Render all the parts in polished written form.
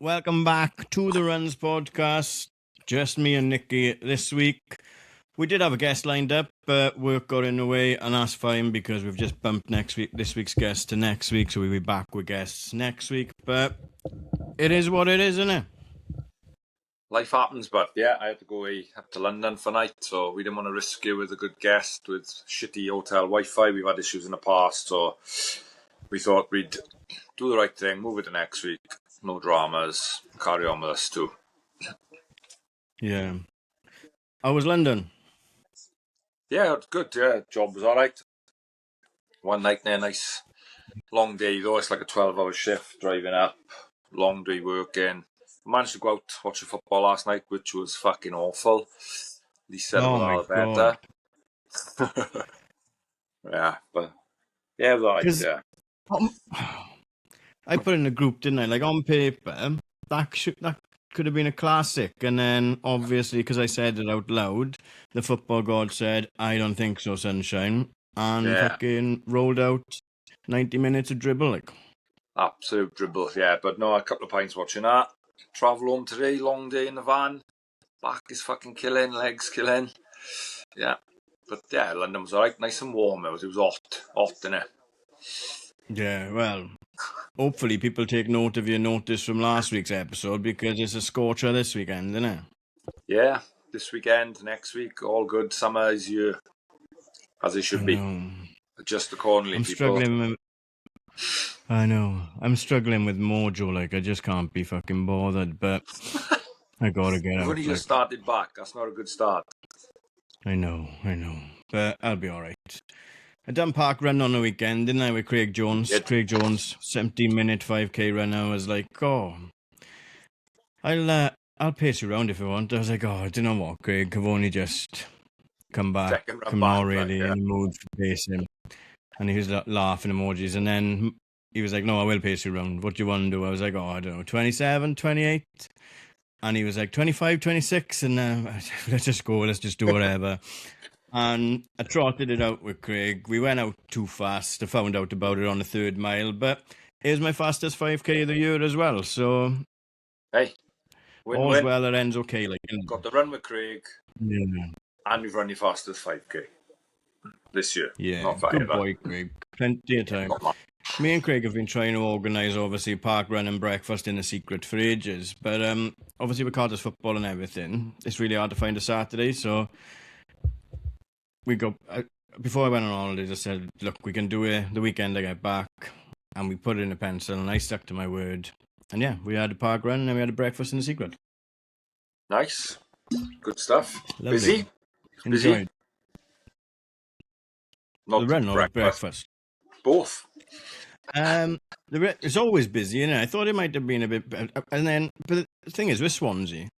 welcome back to the Runs podcast. Just me and Nikki this week. We did have a guest lined up, but work got in the way, and that's fine because we've just bumped this week's guest to next week, so we'll be back with guests next week. But it is what it is, isn't it? Life happens, but yeah, I had to go up to London for night, so we didn't want to risk you with a good guest with shitty hotel Wi-Fi. We've had issues in the past, so we thought we'd do the right thing, move it to next week. No dramas, carry on with us too. Yeah. How was London? Yeah, it was good. Yeah, job was all right. One night there, nice long day though. It's like a 12-hour shift driving up, long day working. Managed to go out watch the football last night, which was fucking awful. At least said Oh my God. better. Yeah, but yeah, it was all right. Yeah. I put in a group, didn't I? Like on paper, that could have been a classic, and then obviously because I said it out loud, the football god said, "I don't think so, sunshine," and fucking rolled out 90 minutes of dribble, like absolute dribble. Yeah, but no, a couple of pints watching that. Travel home today, long day in the van. Back is fucking killing, legs killing. Yeah, but yeah, London was all right, nice and warm. It was hot, innit? Yeah, well, hopefully people take note of your notice from last week's episode because it's a scorcher this weekend, isn't it? Yeah, this weekend, next week, all good. Summer is here, as it should be. Adjust accordingly, people. I know. I'm struggling with mojo, like I just can't be fucking bothered, but I gotta get out. You've only just started back, that's not a good start. I know, but I'll be alright. I done park run on the weekend, didn't I, with Craig Jones? Yeah. Craig Jones, 17-minute 5k run. I was like, oh, I'll pace you around if you want. I was like, oh, do you know what, Craig? I've only just come back. I'm not really in the mood for pacing. And he was laughing emojis. And then he was like, no, I will pace you around. What do you want to do? I was like, oh, I don't know, 27, 28? And he was like, 25, 26? And let's just go. Let's just do whatever. And I trotted it out with Craig. We went out too fast. I found out about it on the 3rd mile, but it was my fastest 5k of the year as well. So, hey, all's well that ends okay. Like, got the run with Craig, and you've run your fastest 5k this year. Yeah, good boy, Craig. Plenty of time. Me and Craig have been trying to organise, obviously, park run and breakfast in the secret for ages. But obviously, with Carter's football and everything, it's really hard to find a Saturday. So we go. Before I went on holidays, I said, look, we can do it the weekend I get back. And we put it in a pencil, and I stuck to my word. And yeah, we had a park run, and then we had a breakfast in the secret. Nice. Good stuff. Lovely. Busy? Enjoyed. Not the run or breakfast? Both. It's always busy, you know. I thought it might have been a bit, and then, but the thing is, with Swansea,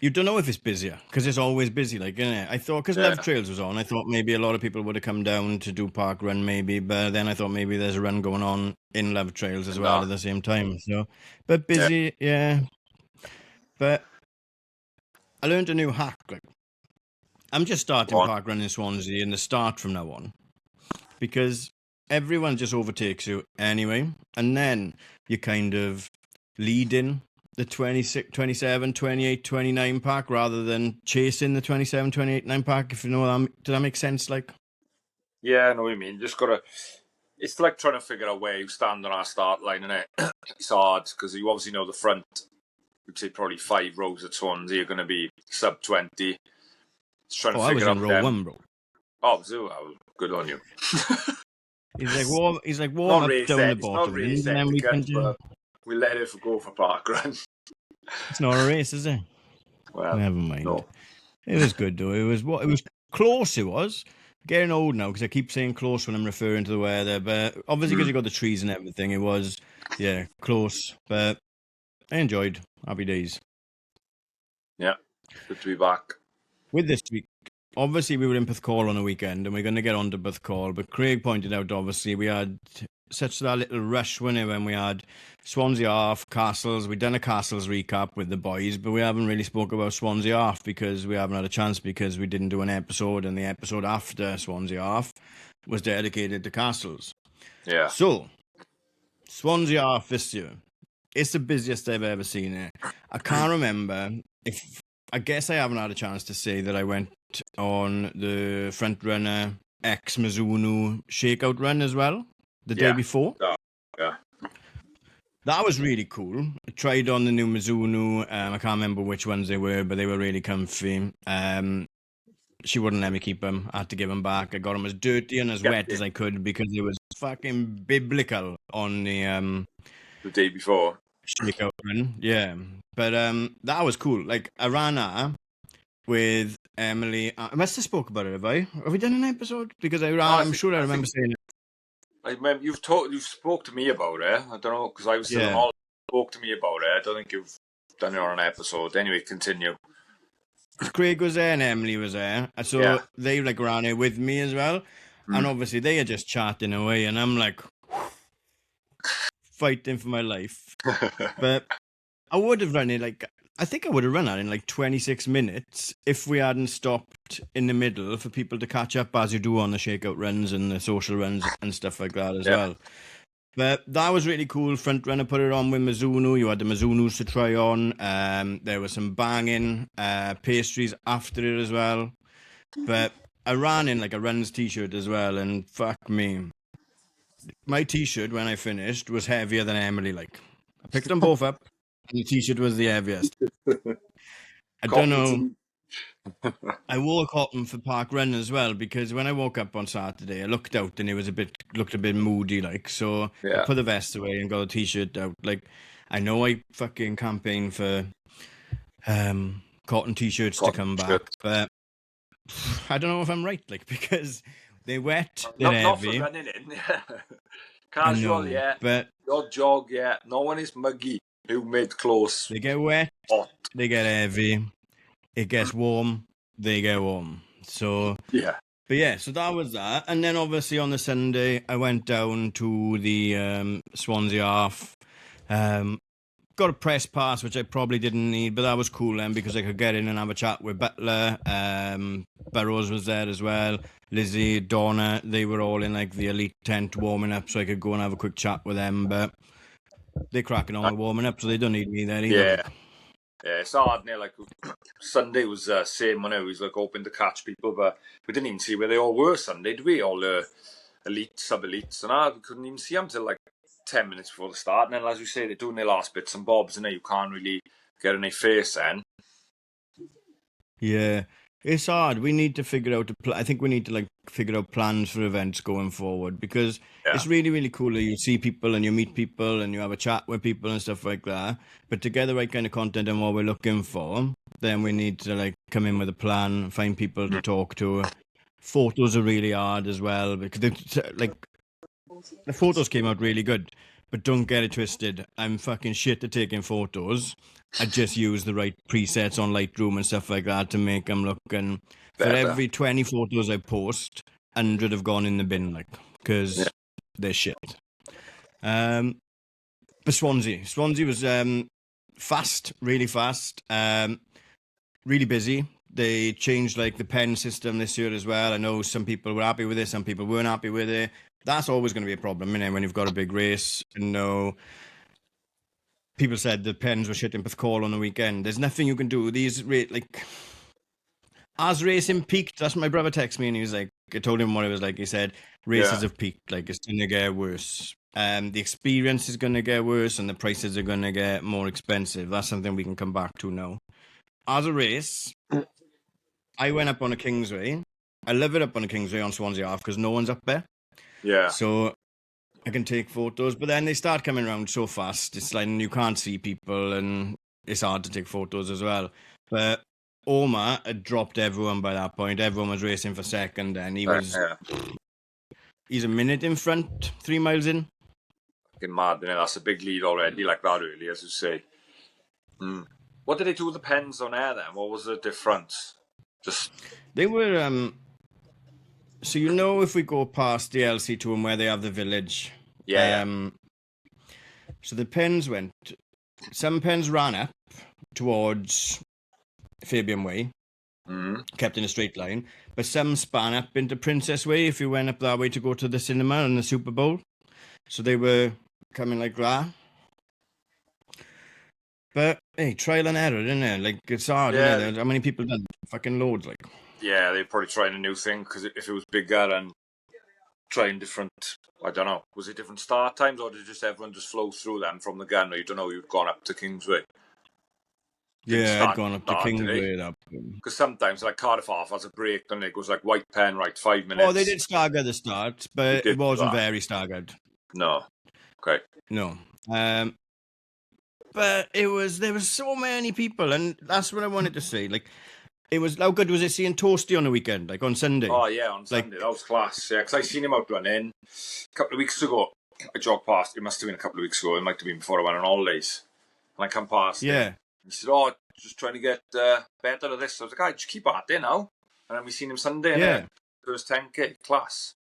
you don't know if it's busier because it's always busy, like, you know. I thought because Love Trails was on, I thought maybe a lot of people would have come down to do park run, maybe, but then I thought maybe there's a run going on in Love Trails as well at the same time. So, but busy, yeah. But I learned a new hack. Like, I'm just starting park run in Swansea in the start from now on because everyone just overtakes you anyway, and then you kind of lead in the 26, 27, 28, 29 pack rather than chasing the 27, 28, 9 pack, if you know what I mean. Does that make sense? Like, yeah, I know what you mean. Just gotta, it's like trying to figure out where you stand on our start line, isn't it? It's hard because you obviously know the front, we'd say probably 5 rows at Swansea, you're going to be sub 20. It's trying to figure out I was in row 1, bro. Oh, good on you. He's like warm up down the bottom, and then we can do. We let it go for park run. It's not a race, is it? Well, never mind. No. It was good though. It was close. It was getting old now because I keep saying close when I'm referring to the weather, but obviously because you got the trees and everything, it was close. But I enjoyed. Happy days. Yeah, good to be back. With this week, obviously we were in Porthcawl on a weekend, and we're going to get on to Porthcawl. But Craig pointed out, obviously, we had such that little rush when we had Swansea half, Castles. We'd done a Castles recap with the boys, but we haven't really spoke about Swansea half because we haven't had a chance because we didn't do an episode, and the episode after Swansea half was dedicated to Castles. Yeah. So, Swansea half this year. It's the busiest I've ever seen it. I can't remember if. I guess I haven't had a chance to say that I went on the front runner X Mizuno shakeout run as well the day before. Yeah. That was really cool. I tried on the new Mizuno. I can't remember which ones they were, but they were really comfy. She wouldn't let me keep them. I had to give them back. I got them as dirty and as wet as I could because it was fucking biblical on the day before. shakeout run. Yeah. But that was cool. Like, I ran that with Emily. I must have spoke about it, have I? Have we done an episode? Because I'm sure I remember saying it. I remember you spoke to me about it. I don't know, because I was still on holiday. You spoke to me about it. I don't think you've done it on an episode. Anyway, continue. Craig was there and Emily was there. So they like ran it with me as well. And obviously they are just chatting away and I'm like fighting for my life. But I would have run it I think I would have run it in like 26 minutes if we hadn't stopped in the middle for people to catch up as you do on the shakeout runs and the social runs and stuff like that as well. But that was really cool. Front runner put it on with Mizuno. You had the Mizunos to try on. There was some banging pastries after it as well. But I ran in like a runs t-shirt as well, and fuck me. My t-shirt when I finished was heavier than Emily. Like, I picked them both up, and the t-shirt was the heaviest. I don't know. I wore cotton for park run as well because when I woke up on Saturday, I looked out and it was looked a bit moody, like. So I put the vest away and got a t-shirt out. Like, I know I fucking campaign for cotton t-shirts to come back, but I don't know if I'm right, like, because they're wet, they're heavy. Not for running in. Casual, but your jog, no one is muggy. Humid, close. They get wet, hot. They get heavy. It gets warm, they get warm. So so that was that. And then obviously on the Sunday, I went down to the Swansea half. Got a press pass, which I probably didn't need, but that was cool then because I could get in and have a chat with Butler. Burrows was there as well. Lizzie, Donna, they were all in like the elite tent warming up, so I could go and have a quick chat with them. But they're cracking on with warming up, so they don't need me there either. Yeah, it's hard, like Sunday was same when I was like hoping to catch people, but we didn't even see where they all were Sunday, did we? All the elite, sub-elites, and we couldn't even see them till like 10 minutes before the start. And then, as we say, they're doing their last bits and bobs, and you can't really get in their face then. Yeah, it's hard. We need to figure out I think we need to figure out plans for events going forward because it's really, really cool that you see people and you meet people and you have a chat with people and stuff like that. But to get the right kind of content and what we're looking for, then we need to come in with a plan, find people to talk to. Photos are really hard as well because the photos came out really good. But don't get it twisted. I'm fucking shit at taking photos. I just use the right presets on Lightroom and stuff like that to make them look. And for every 20 photos I post, 100 have gone in the bin, because they're shit. But Swansea was fast, really fast, really busy. They changed the pen system this year as well. I know some people were happy with it, some people weren't happy with it. That's always going to be a problem, when you've got a big race. People said the pens were shit in Porthcawl on the weekend. There's nothing you can do. As racing peaked, that's what my brother texted me, and he was like, I told him what it was like. He said, races have peaked. It's going to get worse. The experience is going to get worse, and the prices are going to get more expensive. That's something we can come back to now. As a race, I went up on a Kingsway. I love it up on a Kingsway on Swansea Half because no one's up there. Yeah. So I can take photos, but then they start coming around so fast. It's like you can't see people, and it's hard to take photos as well. But Omar had dropped everyone by that point. Everyone was racing for second, and he's a minute in front, 3 miles in. Fucking mad, that's a big lead already, like that really, as you say. What did they do with the pens on air then? What was the difference? They were so if we go past the LC2 and where they have the village. So the pens some pens ran up towards Fabian Way, kept in a straight line, but some span up into Princess Way if you went up that way to go to the cinema and the Super Bowl. So they were coming like that. But hey, trial and error, isn't it? Like it's hard, Yeah, isn't it? How many people done? Fucking loads, like. yeah, they're probably trying a new thing because if it was bigger and trying different, I don't know, was it different start times or did just everyone just flow through them from the gun? Or you don't know, you'd gone up to Kingsway. Didn't Yeah, I'd start gone up to start today Kingsway. That. because sometimes like Cardiff Half has a break, and it goes like White Pen, right, 5 Oh, they minutes. did stagger the start, They but did it wasn't that. very staggered. No, okay. No. But there was so many people, and that's what I wanted to say. Like, it was how good was it seeing Toasty on the weekend, like on Sunday? Oh yeah, on Like, Sunday that was class. Yeah, because I seen him out running a couple of weeks ago. I jogged past. It must have been a couple of weeks ago. It might have been before I went on holidays. And I come past him. yeah, He said, "Oh, just trying to get better at this." I was like, "I just keep at it now." And then we seen him Sunday, and yeah, first 10k class.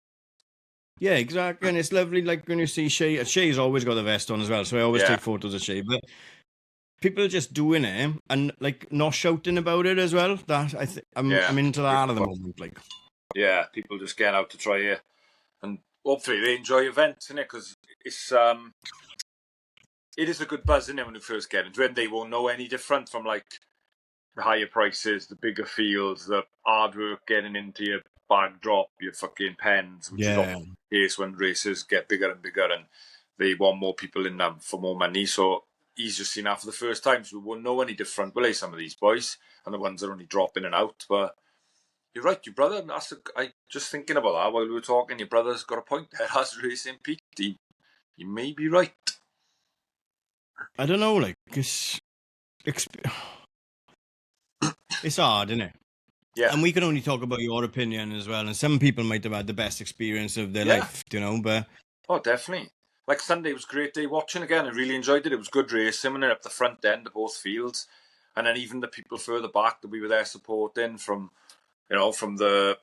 yeah, exactly. And it's lovely, like when you see Shay. Shay's always got the vest on as well, so I always Yeah, take photos of Shay. But people are just doing it and like not shouting about it as well. That yeah, I'm into that at the moment. Like, yeah. People just get out to try it, and hopefully they enjoy events, innit? Because it's it is a good buzz, isn't it, when you first get into it. They won't know any different from like the higher prices, the bigger fields, the hard work getting into your bag drop, your fucking pens, which is yeah, often the case when races get bigger and bigger and they want more people in them for more money. So he's just seen that for the first time, so we won't know any different, will they, some of these boys? And the ones that are only drop in and out. But you're right, your brother, I just thinking about that while we were talking, your brother's got a point there. Has racing peaked? He may be right. I don't know. Like, it's hard, isn't it? Yeah. And we can only talk about your opinion as well. And some people might have had the best experience of their Yeah. life, you know. But Oh, definitely. Like Sunday was a great day watching again. I really enjoyed it. It was good racing and up the front end of both fields. And then even the people further back that we were there supporting from, from the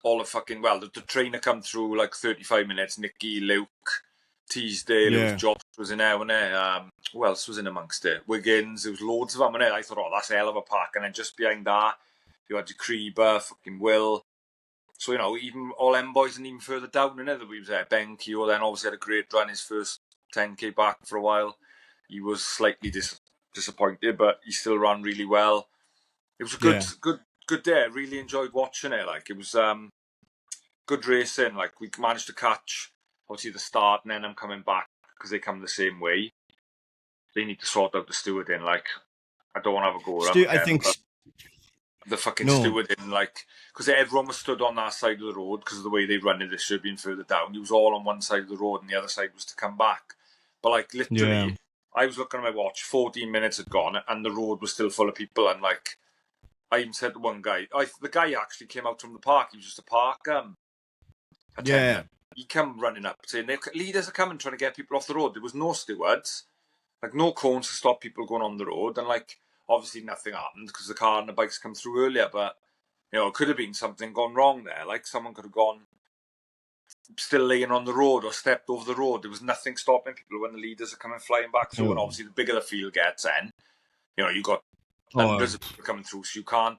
the trainer come through like 35 minutes. Nicky, Luke, Teasdale, it was yeah, Josh was in there, wasn't it? Who else was in amongst it? Wiggins, there was loads of them, and I thought, oh, that's a hell of a pack. And then just behind that, you had Creeber, fucking Will. So, even all them boys and even further down in it, that we was there. Ben Keogh then obviously had a great run, his first 10k back for a while. He was slightly disappointed, but he still ran really well. It was a good day. I really enjoyed watching it. Like, it was good racing. Like, we managed to catch, obviously, the start, and then I'm coming back because they come the same way. They need to sort out the stewarding. Like, I don't want to have a go around. I think The fucking no, stewarding, like, because everyone was stood on that side of the road because of the way they run it. They should have been further down. He was all on one side of the road, and the other side was to come back. But like literally, yeah, I was looking at my watch. 14 minutes had gone, and the road was still full of people. And like, I even said to one guy, the guy actually came out from the park. He was just a park attendant. He come running up saying, "Leaders are coming, trying to get people off the road." There was no stewards, like no cones to stop people going on the road, and like obviously nothing happened because the car and the bikes come through earlier. But it could have been something gone wrong there. Like someone could have gone still laying on the road or stepped over the road. There was nothing stopping people when the leaders are coming flying back through. And obviously, the bigger the field gets, then you got hundreds of people coming through, so you can't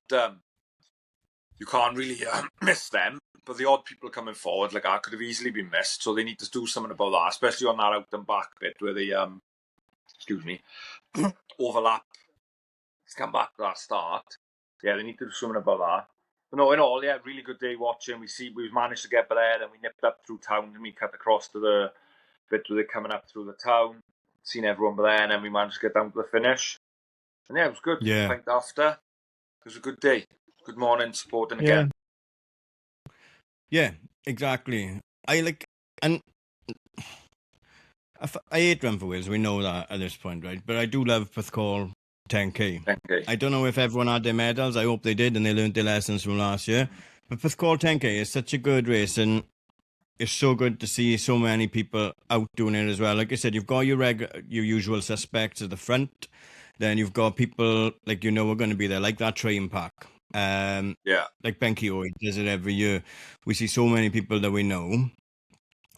really miss them. But the odd people coming forward, like that, could have easily been missed. So they need to do something about that, especially on that out and back bit where they overlap to come back to that start. Yeah, they need to do something about that. But no, in all, yeah, really good day watching. We've managed to get there, then we nipped up through town and we cut across to the bit where they're coming up through the town. Seen everyone there, and then we managed to get down to the finish. And yeah, it was good. yeah, Pint after. It was a good day. Good morning, supporting yeah, again. yeah, exactly. And I hate Run for Wales. We know that at this point, right? But I do love Porthcawl 10K. 10K. I don't know if everyone had their medals. I hope they did, and they learned their lessons from last year. But Porthcawl 10K is such a good race, and it's so good to see so many people out doing it as well. Like I said, you've got your usual suspects at the front. Then you've got people like are going to be there, like that train pack. Yeah. Like Ben Keogh does it every year. We see so many people that we know.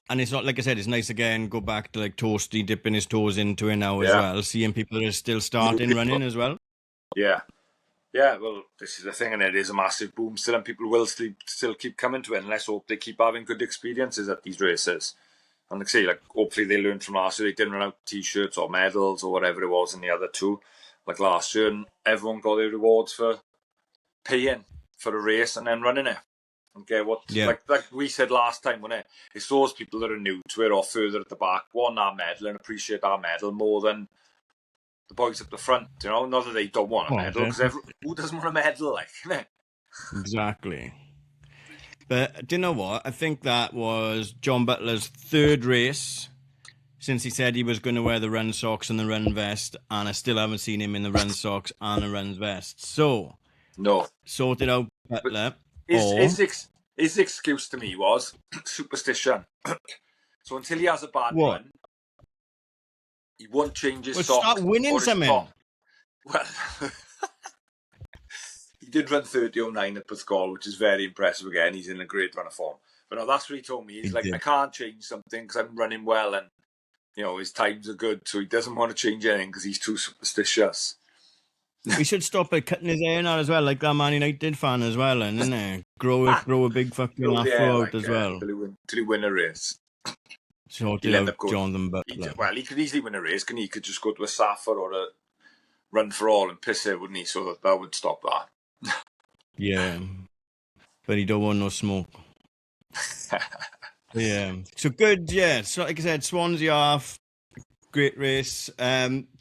And it's not, like I said, it's nice again, go back to like Toasty dipping his toes into it now as well, seeing people that are still starting running as well. Yeah. Yeah, well, this is the thing, and it is a massive boom still, and people will still keep coming to it, and let's hope they keep having good experiences at these races. And like I say, like hopefully they learned from last year. They didn't run out T-shirts or medals or whatever it was in the other two, like last year, and everyone got their rewards for paying for a race and then running it. And get what, like we said last time, wasn't it? It's those people that are new to it or further at the back want our medal and appreciate our medal more than the boys at the front. You know, not that they don't want a medal, because who doesn't want a medal, like, innit? Exactly. But do you know what? I think that was John Butler's third race since he said he was going to wear the run socks and the run vest, and I still haven't seen him in the run socks and the run vest. So, no, sorted out Butler. His excuse to me was superstition. So until he has a bad run, he won't change his socks. Start winning something. Well, he did run 30.09 at Porthcawl, which is very impressive. Again, he's in a great run of form. But no, that's what he told me. He's like, I can't change something because I'm running well and, you know, his times are good. So he doesn't want to change anything because he's too superstitious. We should stop by cutting his hair now as well, like that Man United fan as well, and then grow a big fucking afro out as well. Till he win a race. So he'll end up Jonathan Butler. Well, he could easily win a race, couldn't he? He could just go to a Safa or a Run for All and piss it, wouldn't he? So that would stop that. Yeah. But he don't want no smoke. Yeah. So good, yeah. So like I said, Swansea off. Great race.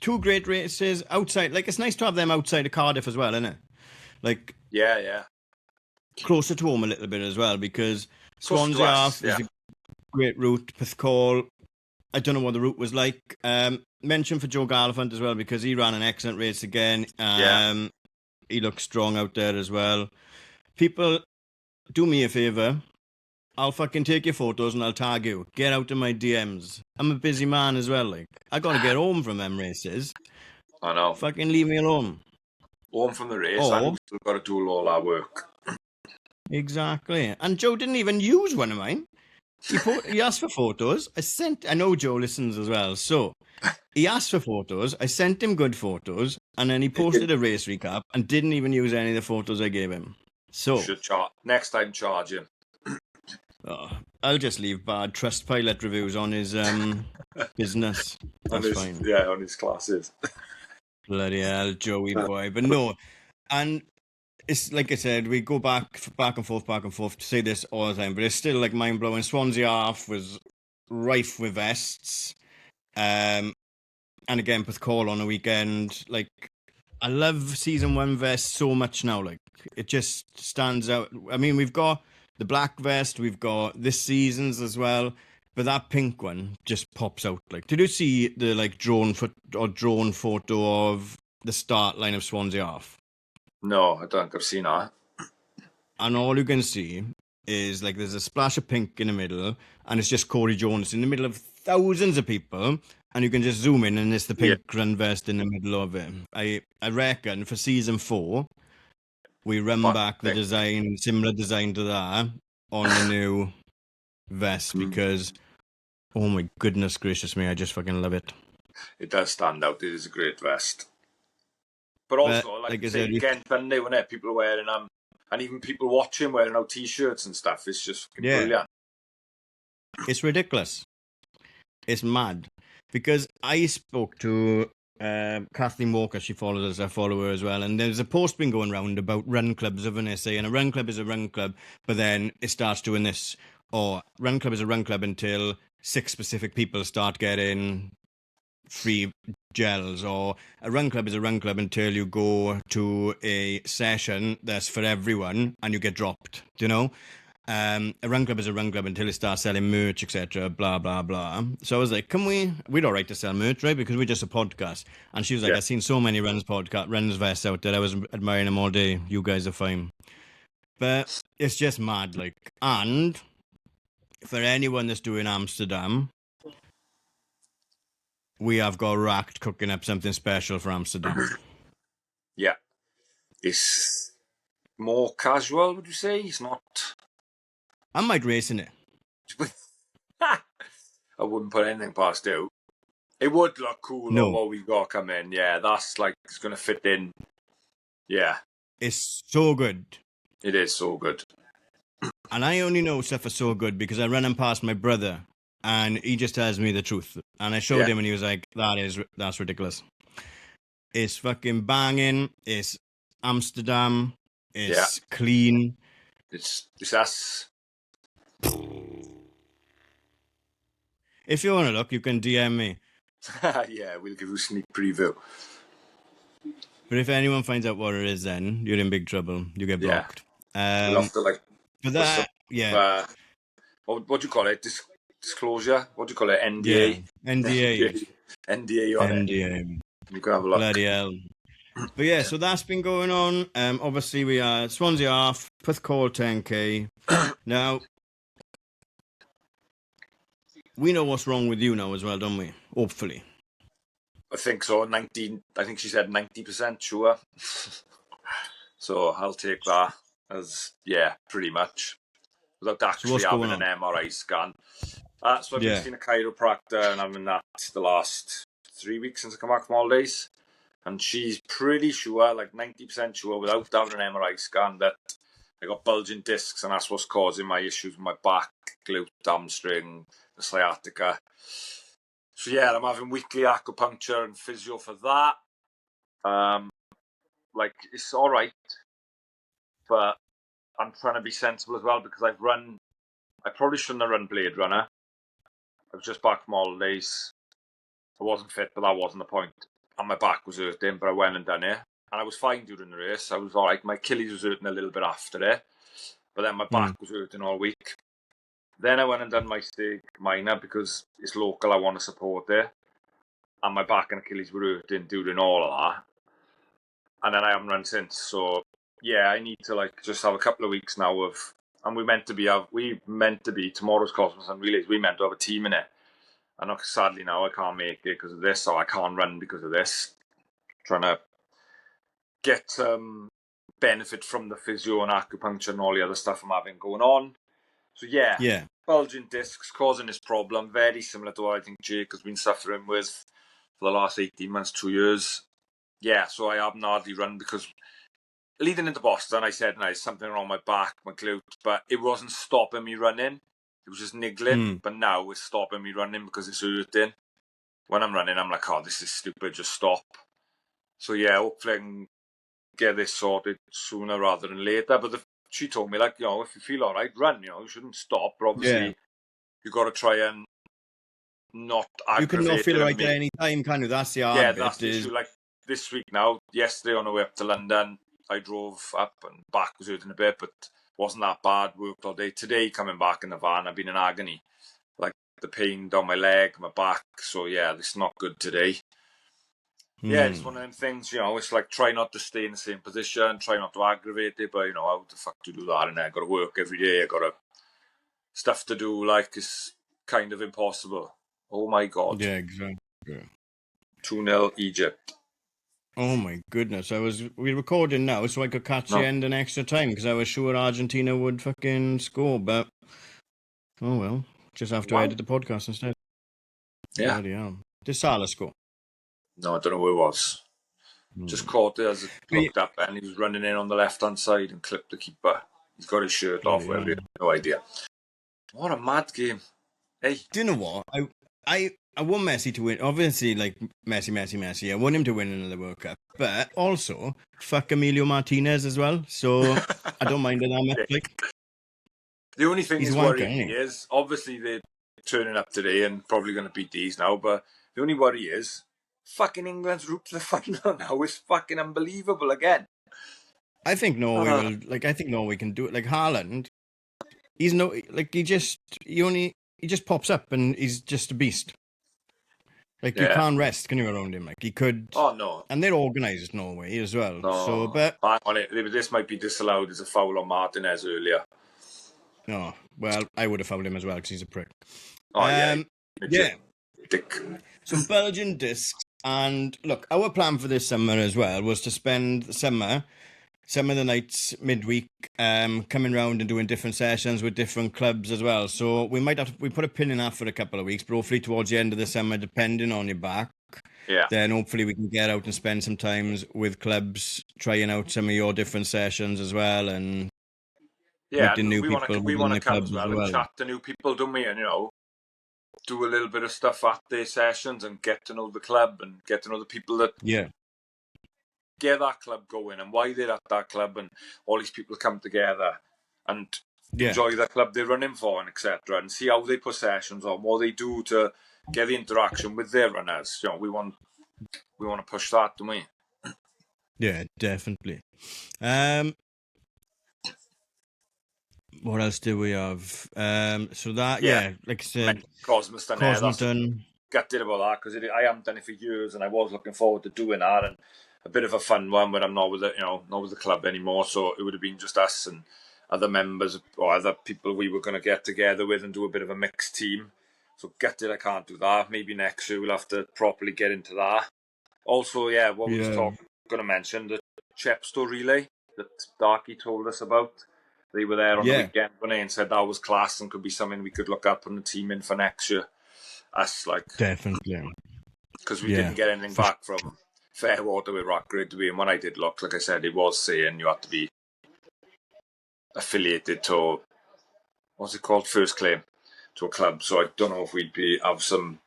Two great races outside. Like, it's nice to have them outside of Cardiff as well, isn't it? Like, yeah. Closer to home a little bit as well, because Swansea off is a great route. Porthcawl, I don't know what the route was like. Mention for Joe Gallifant as well, because he ran an excellent race again. He looks strong out there as well. People, do me a favour. I'll fucking take your photos and I'll tag you. Get out of my DMs. I'm a busy man as well. Like, I gotta get home from them races. I know. Fucking leave me alone. Home from the race, and we've still got to do all our work. Exactly. And Joe didn't even use one of mine. He asked for photos. I know Joe listens as well. So he asked for photos. I sent him good photos, and then he posted a race recap and didn't even use any of the photos I gave him. So next time charge him. I'll just leave bad Trustpilot reviews on his business. That's fine. Yeah, on his classes. Bloody hell, Joey boy. But no, and it's like I said, we go back and forth to say this all the time, but it's still like mind blowing. Swansea half was rife with vests, and again Porthcawl on the weekend. Like, I love season 1 vests so much now. Like, it just stands out. I mean, we've got the black vest, we've got this season's as well, but that pink one just pops out. Like, did you see the like drone photo of the start line of Swansea off? No, I don't think I've seen that. And all you can see is like there's a splash of pink in the middle, and it's just Corey Jones in the middle of thousands of people, and you can just zoom in, and it's the pink run vest in the middle of it. I reckon for season 4. We run back the design, similar design to that, on the new vest, because, oh my goodness gracious me, I just fucking love it. It does stand out. It is a great vest. But also, like I said, again, Sunday, when people are wearing them, and even people watching wearing out T-shirts and stuff, it's just brilliant. It's ridiculous. It's mad. Because I spoke to Kathleen Walker, she follows us, I follow her as well, and there's a post been going around about run clubs of an essay, and a run club is a run club, but then it starts doing this, or run club is a run club until 6 specific people start getting free gels, or a run club is a run club until you go to a session that's for everyone and you get dropped, do you know? A run club is a run club until it starts selling merch, etc., blah, blah, blah. So I was like, we'd all right to sell merch, right? Because we're just a podcast. And she was like, I've seen so many runs vests out there. I was admiring them all day. You guys are fine. But it's just mad, like. And for anyone that's doing Amsterdam, we have got Racked cooking up something special for Amsterdam. Yeah. It's more casual, would you say? It's not... I might race in it. I wouldn't put anything past you. It would look cool on what we've got coming. Yeah, that's like, it's going to fit in. Yeah. It's so good. It is so good. And I only know stuff is so good because I run them past my brother and he just tells me the truth. And I showed him, and he was like, "That's ridiculous. It's fucking banging. It's Amsterdam. It's clean. It's us." If you want to look, you can DM me. Yeah, we'll give you a sneak preview. But if anyone finds out what it is, then you're in big trouble. You get blocked. We'll have to like. For that, What do you call it? Disclosure? What do you call it? NDA? Yeah, NDA. NDA on it. NDA. You can have a look. Bloody hell. But yeah, so that's been going on. Obviously, we are Swansea off, Puthcall 10k. Now, we know what's wrong with you now as well, don't we? Hopefully. I think so. I think she said 90% sure. So I'll take that as, pretty much. Without actually having an MRI scan. So I've been seeing a chiropractor, and I'm in that the last 3 weeks since I come back from holidays. And she's pretty sure, like 90% sure, without having an MRI scan, that I got bulging discs, and that's what's causing my issues with my back, glute, hamstring, the sciatica. So yeah, I'm having weekly acupuncture and physio for that. Like, it's all right, but I'm trying to be sensible as well, because I probably shouldn't have run Blade Runner. I was just back from holidays. I wasn't fit, but that wasn't the point. And my back was hurting, but I went and done it. And I was fine during the race. I was all right. My Achilles was hurting a little bit after it, but then my back was hurting all week. Then I went and done my stake minor because it's local. I want to support it. And my back and Achilles were hurting during all of that. And then I haven't run since. So yeah, I need to like just have a couple of weeks now of, and we meant to be tomorrow's Cosmos and Relays. We meant to have a team in it. And sadly now I can't make it because of this, or I can't run because of this. Trying to get benefit from the physio and acupuncture and all the other stuff I'm having going on. So yeah. Bulging discs causing this problem, very similar to what I think Jake has been suffering with for the last 18 months, 2 years. Yeah, so I haven't hardly run because leading into Boston, I said, no, there's something wrong with my back, my glute, but it wasn't stopping me running. It was just niggling, but now it's stopping me running because it's hurting. When I'm running, I'm like, oh, this is stupid, just stop. So yeah, hopefully I can get this sorted sooner rather than later. But she told me, like, if you feel all right, run, you shouldn't stop. But obviously, you've got to try and not aggravate it. You can not feel right at any time, can you? That's the hard bit. That's the issue. Like this week now, yesterday on the way up to London, I drove up and back was hurting a bit, but wasn't that bad, worked all day. Today, coming back in the van, I've been in agony. Like the pain down my leg, my back. So yeah, it's not good today. Yeah, it's one of them things, it's like try not to stay in the same position, try not to aggravate it, but how the fuck do you do that? And I got to work every day, I got stuff to do, like it's kind of impossible. Oh my God. Yeah, exactly. 2-0 Egypt. Oh my goodness, we're recording now so I could catch the end in extra time because I was sure Argentina would fucking score, but oh well, just have to edit the podcast instead. Yeah. Did Salah score? No, I don't know who it was. Just caught it as it looked up, and he was running in on the left-hand side and clipped the keeper. He's got his shirt off. Well, no idea. What a mad game. Hey. Do you know what? I want Messi to win. Obviously, like, Messi. I want him to win another World Cup. But also, fuck Emilio Martinez as well. So, I don't mind it that much. Like, the only thing is worrying is, obviously, they're turning up today and probably going to beat these now. But the only worry is, fucking England's route to the final now is fucking unbelievable again. I think Norway will. Like, I think Norway can do it. Like, Haaland, he just pops up and he's just a beast. Like, you can't rest, can you, around him? Like, he could... Oh, no. And they're organised, Norway, as well. No. So, but... Hang on it. This might be disallowed as a foul on Martinez earlier. No. Well, I would have fouled him as well, because he's a prick. Oh, yeah. Dick. Some Belgian discs. And, look, our plan for this summer as well was to spend the summer... Some of the nights midweek, coming round and doing different sessions with different clubs as well. So we put a pin in that for a couple of weeks, but hopefully towards the end of the summer, depending on your back, then hopefully we can get out and spend some times with clubs, trying out some of your different sessions as well, and meeting new people. We want to come as well and chat to new people, don't we? And do a little bit of stuff at their sessions and get to know the club and get to know the people that get that club going and why they're at that club, and all these people come together and enjoy the club they're running for, and etc. And see how they put sessions on, what they do to get the interaction with their runners. You know, we want to push that, don't we? Yeah, definitely. What else do we have? So that, like I said, Cosmiston. Gutted about that because I haven't done it for years, and I was looking forward to doing that, and a bit of a fun one. But I'm not with not with the club anymore, so it would have been just us and other members or other people we were going to get together with and do a bit of a mixed team. So gutted I can't do that. Maybe next year we'll have to properly get into that. Also, what we was going to mention, the Chepstow relay that Darky told us about. They were there on the weekend when they said that was class and could be something we could look up on the team in for next year. Us, like, definitely, because we didn't get anything back from Fairwater with Rockgrid to be. And when I did look, like I said, it was saying you had to be affiliated to, what's it called, first claim to a club. So I don't know if we'd have some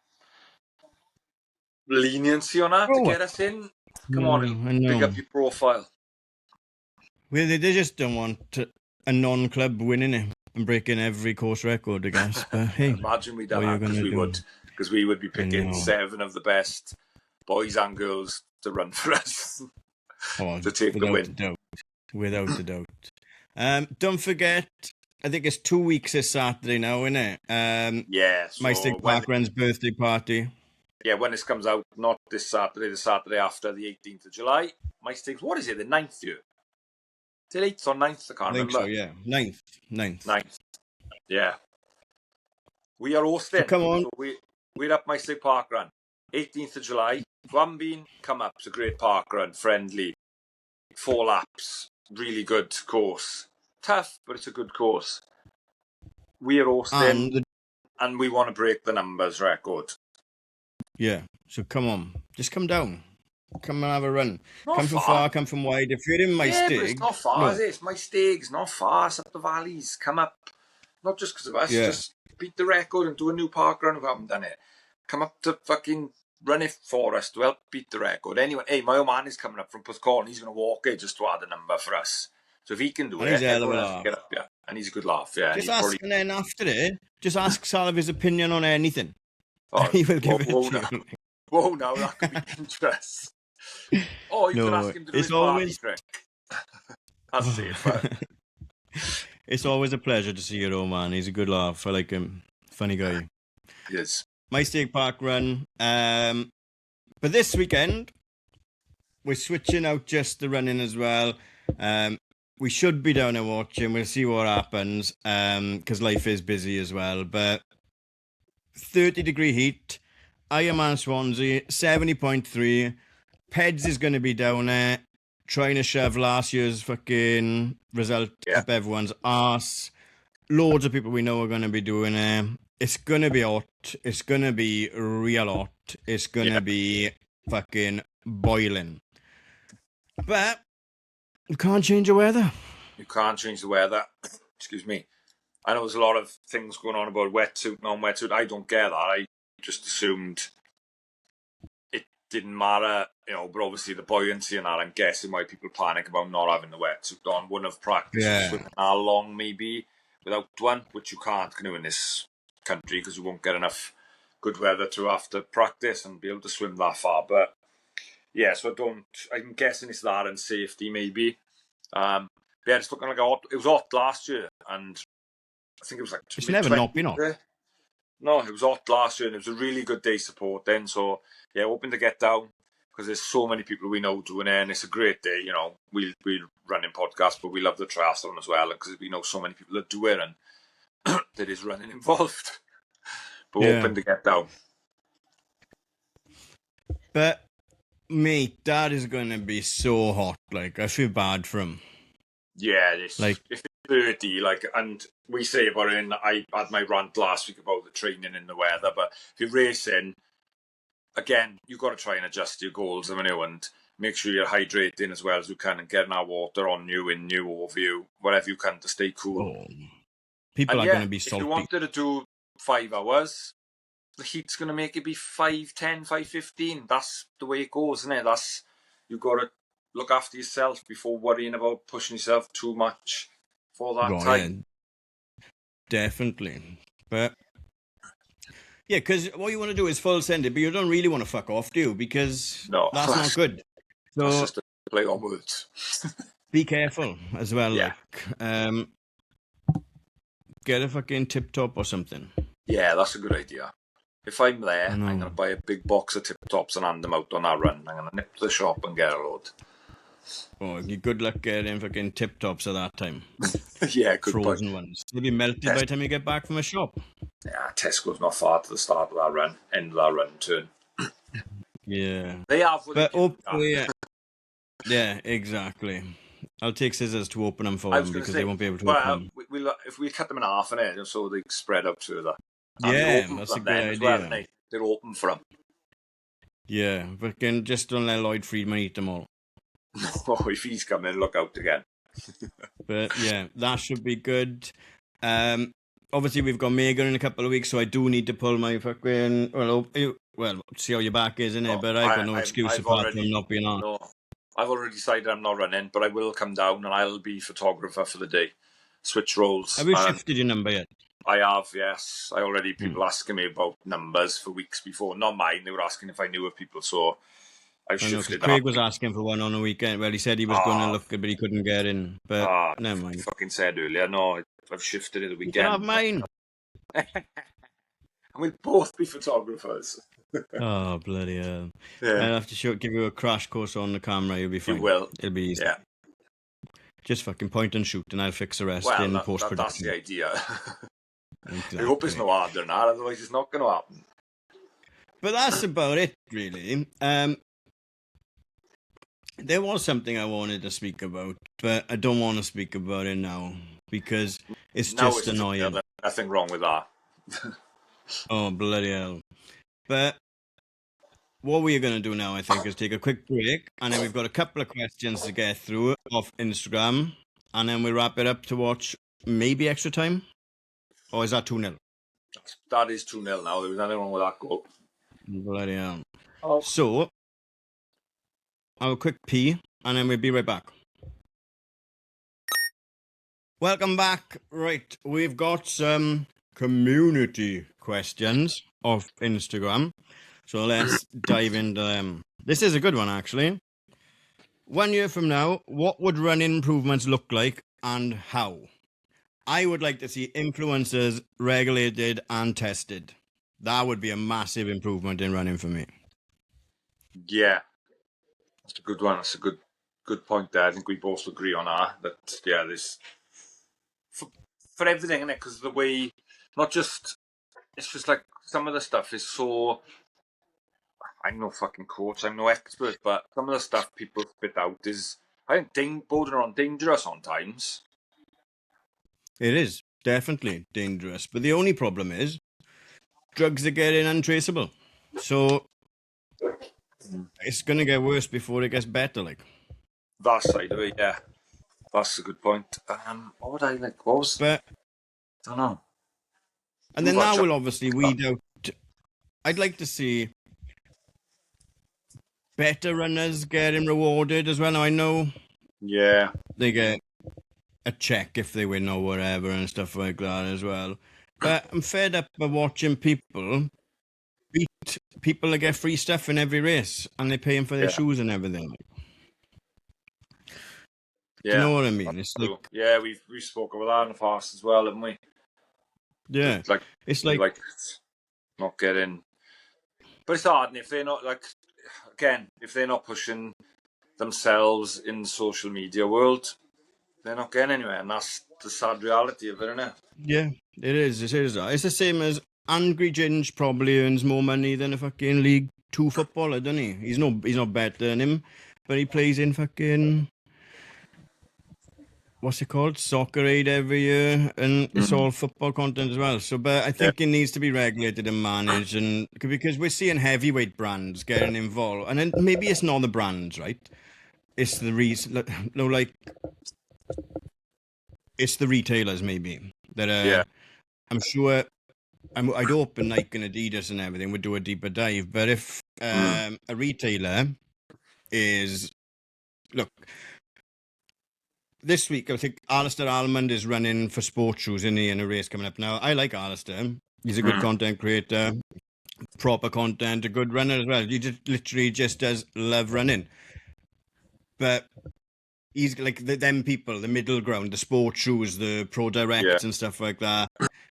leniency on that to get us in. Come on, pick up your profile. Well, they just don't want a non-club winning it and breaking every course record, I guess. But hey, imagine we'd done that because we would be picking 7 of the best boys and girls to run for us to take the win. Without a doubt. Don't forget, I think it's 2 weeks this Saturday now, isn't it? So My Stig Parkrun's birthday party. Yeah, when this comes out, not this Saturday, the Saturday after, the 18th of July. My Stig's, what is it, the 9th year? Is it 8th or 9th? I can't remember. So, yeah. 9th. Yeah. We are hosting. So come on. So we're up My Stig Parkrun. 18th of July. If you haven't been, come up. It's a great parkrun, friendly. 4 laps. Really good course. Tough, but it's a good course. We are hosting and we want to break the numbers record. Yeah, so come on. Just come down. Come and have a run. Come from far, come from wide. If you're in My Stig... but it's not far, is it? It's My Stig's not far. It's up the valleys. Come up. Not just because of us. Just beat the record and do a new parkrun if we haven't done it. Come up to fucking run it for us to help beat the record. Anyway, hey, my old man is coming up from Porthcawl. He's going to walk it just to add a number for us. So if he can do it, everyone else can get up. Yeah, and he's a good laugh. Yeah. Just ask, and then after it, just ask Sal his opinion on anything. He will give it to you. Whoa, no, that could be dangerous. Oh, you can ask him to do his party trick. That's it, but... It's always a pleasure to see your old man. He's a good laugh. I like him. Funny guy. Yes. My Stig Parkrun. But this weekend, we're switching out just the running as well. We should be down and watching. We'll see what happens because life is busy as well. But 30-degree heat. Ironman Swansea, 70.3. Peds is going to be down there trying to shove last year's fucking result up everyone's arse. Loads of people we know are going to be doing it. It's going to be hot. It's going to be real hot. It's going to be fucking boiling. But you can't change the weather. You can't change the weather. Excuse me. I know there's a lot of things going on about wetsuit, non-wetsuit. I don't get that. I just assumed it didn't matter, but obviously the buoyancy and that, I'm guessing why people panic about not having the wetsuit on. Wouldn't have practiced swimming how long maybe without one, which you can't do in this country because you won't get enough good weather to have to practice and be able to swim that far. But yeah, so I'm guessing it's that and safety maybe. It's looking like it was hot last year, and I think it was like... It's never not been hot. No, it was hot last year and it was a really good day support then. So, hoping to get down because there's so many people we know doing it and it's a great day. We'll run in podcasts, but we love the triathlon as well because we know so many people that do it and there is running involved. But hoping to get down. But, mate, that is going to be so hot. Like, I feel bad for him. Yeah, if it's 30, and we say about it, and I had my rant last week about the training in the weather, but if you're racing, again, you've got to try and adjust your goals, and make sure you're hydrating as well as you can and getting our water on you, in you, over you, whatever you can to stay cool. People are going to be salty. If you wanted to do 5 hours, the heat's going to make it be 5:10, 5:15. That's the way it goes, isn't it? You've got to look after yourself before worrying about pushing yourself too much for that time. Yeah, definitely. But yeah, because what you want to do is full send it, but you don't really want to fuck off, do you? Because No, that's not good. That's So just a play on words. be careful as well. Yeah. Like, get a fucking tip top or something. Yeah, that's a good idea. If I'm there, I know. I'm going to buy a big box of tip tops and hand them out on our run. I'm going to nip to the shop and get a load. Oh, good luck getting fucking tip tops at that time. Yeah, good Frozen point. ones. They'll be melted by the time you get back from a shop. Yeah, Tesco's not far to the start of our run, end of our run turn. Yeah. They have, but hopefully, yeah, exactly. I'll take scissors to open them for them because they won't be able to open them. If we cut them in half in it, so they spread out further. Yeah, that's a good idea. Well, they're open for them. Yeah, but just don't let Lloyd Friedman eat them all. Oh, if he's coming, look out again. But yeah, that should be good. Obviously, we've got Megan in a couple of weeks, so I do need to pull my fucking... Well, see how your back is, innit? But I've got no excuse apart from not being on. No, I've already decided I'm not running, but I will come down and I'll be photographer for the day. Switch roles. Have you shifted your number yet? I have, yes. I already people asking me about numbers for weeks before. Not mine. They were asking if I knew of people, so I've shifted. Craig was asking for one on the weekend. Well, he said he was going to look good, but he couldn't get in. But never mind. I fucking said earlier, no, I've shifted it the weekend. You can have mine. And we'll both be photographers. Oh, bloody hell. Yeah. I'll have to give you a crash course on the camera. You'll be fine. You will. It'll be easy. Yeah. Just fucking point and shoot, and I'll fix the rest in post-production. That's the idea. Exactly. I hope it's no harder than that, otherwise it's not going to happen. But that's about it, really. There was something I wanted to speak about, but I don't want to speak about it now because it's just annoying. There's nothing wrong with that. Oh, bloody hell. But what we're going to do now, I think, is take a quick break, and then we've got a couple of questions to get through off Instagram, and then we wrap it up to watch maybe extra time. Or is that 2-0? That is 2-0 now. There was nothing wrong with that goal. Bloody hell. Oh. So, I'll have a quick pee, and then we'll be right back. Welcome back. Right, we've got some community questions off Instagram. So let's dive into them. This is a good one, actually. 1 year from now, what would running improvements look like and how? I would like to see influencers regulated and tested. That would be a massive improvement in running for me. Yeah, that's a good one. That's a good point there. I think we both agree on that. Yeah, there's for everything, innit? Because the way, not just, it's just like some of the stuff is so. I'm no fucking coach. I'm no expert, but some of the stuff people spit out is, I think, bordering on dangerous sometimes. It is definitely dangerous, but the only problem is drugs are getting untraceable. So it's going to get worse before it gets better. Like that side of it, yeah, that's a good point. What would I like? What was? But I don't know. And then that will obviously weed out. I'd like to see better runners getting rewarded as well. Now I know, yeah, they get a check if they win or whatever and stuff like that as well. But I'm fed up of watching people beat people that get free stuff in every race and they pay them for their shoes and everything. Yeah. Do you know what I mean? It's like, yeah, we've spoken about that in the past as well, haven't we? Yeah, it's like not getting, but it's hard. And if they're not if they're not pushing themselves in the social media world, they're not getting anywhere, and that's the sad reality of it, isn't it? Yeah, it is. It is. It's the same as Angry Ginge probably earns more money than a fucking League 2 footballer, doesn't he? He's not better than him, but he plays in fucking, what's it called? Soccer Aid every year, and it's all football content as well. So, but I think it needs to be regulated and managed, and because we're seeing heavyweight brands getting involved, and then maybe it's not the brands, right? It's the it's the retailers maybe that are. I'm sure I'd open Nike and Adidas and everything would do a deeper dive. But if a retailer is, look, this week I think Alistair Almond is running for sports shoes in a race coming up. Now I like Alistair. He's a good content creator, proper content, a good runner as well. He just literally just does love running. But he's like them people, the middle ground, the sports shoes, the Pro Directs and stuff like that.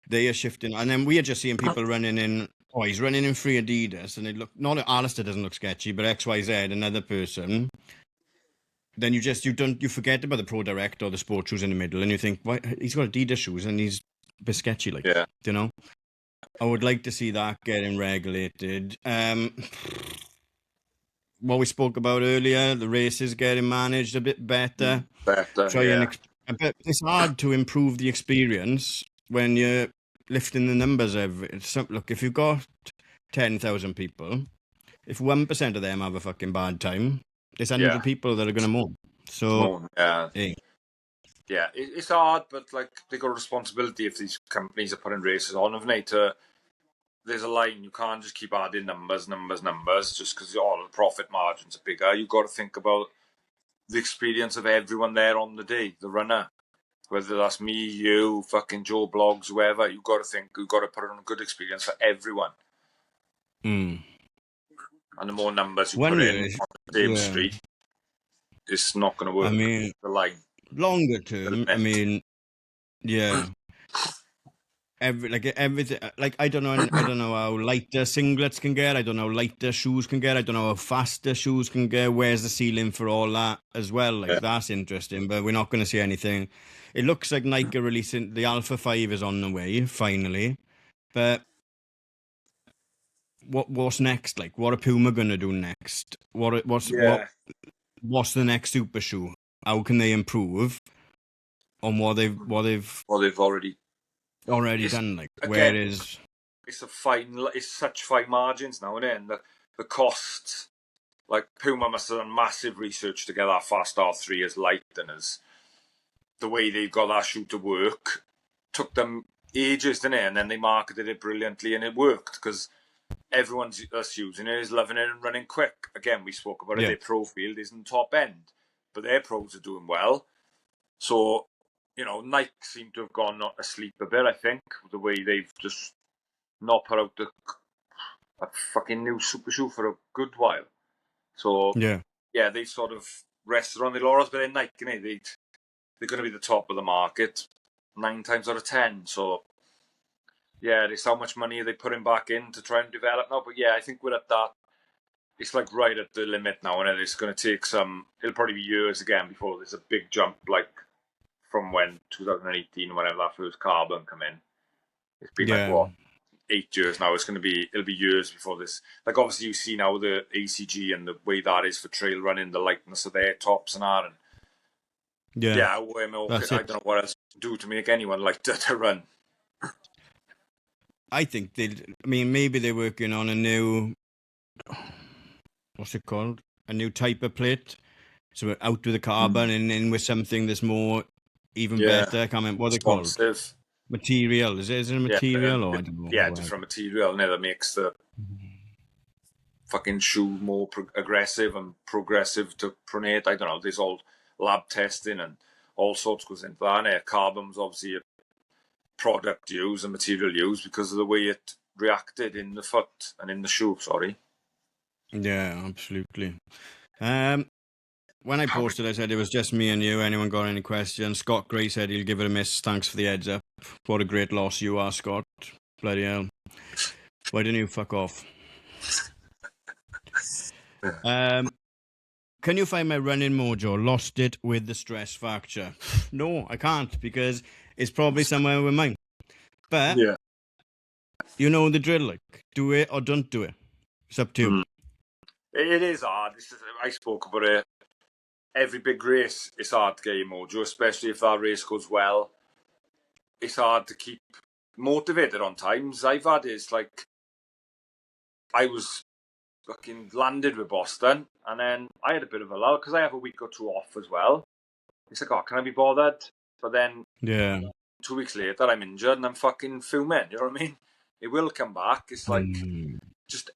They are shifting, and then we are just seeing people running in. Oh, he's running in free Adidas, and it look not Alistair doesn't look sketchy, but XYZ, another person. Then you forget about the Pro Direct or the sports shoes in the middle, and you think, why he's got Adidas shoes and he's a bit sketchy, like you know. I would like to see that getting regulated. What we spoke about earlier, the races getting managed a bit better. But it's hard to improve the experience when you're lifting the numbers look, if you've got 10,000 people, if 1% of them have a fucking bad time, there's 100 people that are going to moan. So, it's hard, but like they got a responsibility if these companies are putting races on, haven't they? There's a line, you can't just keep adding numbers just because all the profit margins are bigger. You've got to think about the experience of everyone there on the day, the runner. Whether that's me, you, fucking Joe Blogs, whoever, you've got to put on a good experience for everyone. And the more numbers you put in on the same street, it's not going to work. I mean, the line. Longer term, I mean, everything. Like I don't know how lighter singlets can get. I don't know how lighter shoes can get. I don't know how faster shoes can get. Where's the ceiling for all that as well? Like that's interesting, but we're not going to see anything. It looks like Nike are releasing the Alpha 5 is on the way finally, but what's next? Like, what are Puma going to do next? What's the next super shoe? How can they improve on what they've already done? Like, again, where is it's such fine margins now, and the costs. Like Puma must have done massive research to get that Fast R3 as light and as the way they've got that shoe to work. Took them ages, didn't it? And then they marketed it brilliantly, and it worked because everyone that's using it is loving it and running quick. Again, we spoke about it. Their pro field isn't top end, but their pros are doing well. So, Nike seem to have gone asleep a bit, I think, the way they've just not put out a fucking new super shoe for a good while. So, they sort of rested on their laurels, but they're Nike, they're going to be the top of the market 9 times out of 10. So, there's how much money are they putting back in to try and develop now. But I think we're at that. It's like right at the limit now, and it's going to take it'll probably be years again before there's a big jump, like from when 2018, whenever that first carbon come in. It's been like what, 8 years now. It'll be years before this. Like obviously you see now the ACG and the way that is for trail running, the lightness of their tops and that, and I don't know what else to do to make anyone like to run. I think maybe they're working on a new, what's it called? A new type of plate. So out with the carbon and in with something that's more, even better. I can't remember what they're called. Material. Is it a material or I don't know? Yeah, different material that makes the fucking shoe more aggressive and progressive to pronate. I don't know. There's all lab testing and all sorts goes into that. And carbon's obviously a product used and material used because of the way it reacted in the foot and in the shoe. Sorry. Yeah, absolutely. When I posted, I said it was just me and you. Anyone got any questions? Scott Gray said he'll give it a miss. Thanks for the heads up. What a great loss you are, Scott. Bloody hell. Why didn't you fuck off? Can you find my running mojo? Lost it with the stress fracture. No, I can't because it's probably somewhere with mine. But you know the drill. Like, do it or don't do it. It's up to you. It is hard. I spoke about it. Every big race, it's hard to get your mojo, especially if that race goes well. It's hard to keep motivated on times. I've had it's like I was fucking landed with Boston, and then I had a bit of a lull because I have a week or two off as well. It's like, can I be bothered? But then 2 weeks later, I'm injured and I'm fucking fuming. You know what I mean? It will come back. It's like, just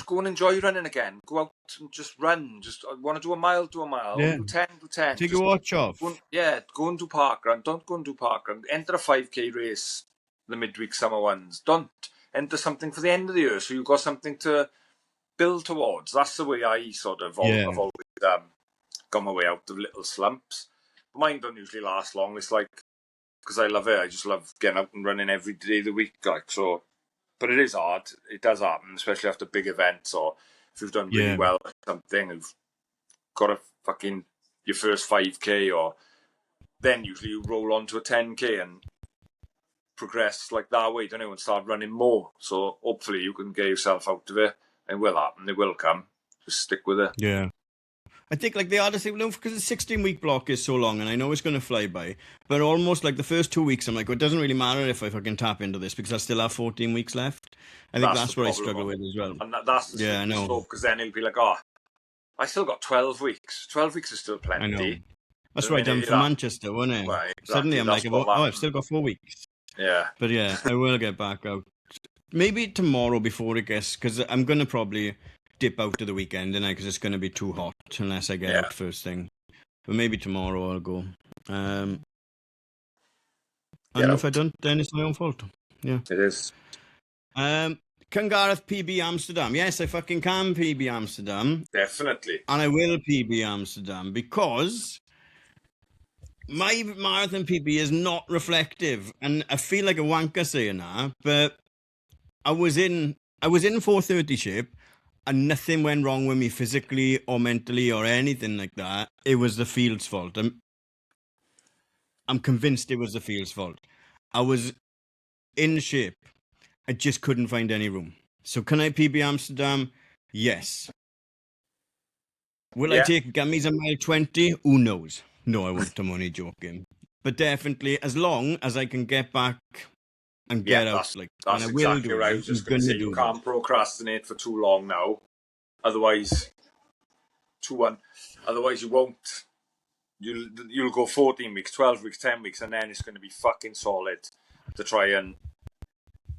go and enjoy running again. Go out and just run. Just want to do a mile, do a mile. Yeah. Do 10, do 10. Take just your watch off. go and do parkrun. Don't go and do parkrun. Enter a 5k race, the midweek summer ones. Don't enter something for the end of the year, so you've got something to build towards. That's the way I sort of have always got my way out of little slumps. But mine don't usually last long. It's like, because I love it. I just love getting out and running every day of the week. Like, so, but it is hard. It does happen, especially after big events, or if you've done really well at something, you've got a fucking your first 5k, or then usually you roll on to a 10k and progress like that way, don't you, and start running more. So hopefully you can get yourself out of it. It will happen. It will come. Just stick with it. Yeah. I think like the hardest thing, because the 16-week block is so long, and I know it's going to fly by, but almost like the first 2 weeks, I'm like, well, it doesn't really matter if I fucking tap into this, because I still have 14 weeks left. I think that's what I struggle with as well. And that's the I know. Because then it'll be like, oh, I still got 12 weeks. 12 weeks is still plenty. I know. That's what I done for Manchester, wasn't it? Right, exactly. Suddenly I'm like, I've still got 4 weeks. Yeah. But yeah, I will get back out. Maybe tomorrow before it gets, because I'm going to probably dip out to the weekend, and because it's going to be too hot unless I get out first thing. But maybe tomorrow I'll go. And if I don't, then it's my own fault. Yeah, it is. Can Gareth PB Amsterdam? Yes, I fucking can PB Amsterdam. Definitely. And I will PB Amsterdam, because my marathon PB is not reflective, and I feel like a wanker saying that, but I was in 4:30 shape, and nothing went wrong with me physically or mentally or anything like that. It was the field's fault. I'm convinced it was the field's fault. I was in shape. I just couldn't find any room. So can I PB Amsterdam? Yes. Will I take gummies a mile 20? Who knows? No, I won't. I'm only joking. But definitely, as long as I can get back and get out, that's exactly right. I was just going to say, you can't procrastinate for too long now. Otherwise, 2-1. Otherwise, you won't. You'll go 14 weeks, 12 weeks, 10 weeks, and then it's going to be fucking solid to try and.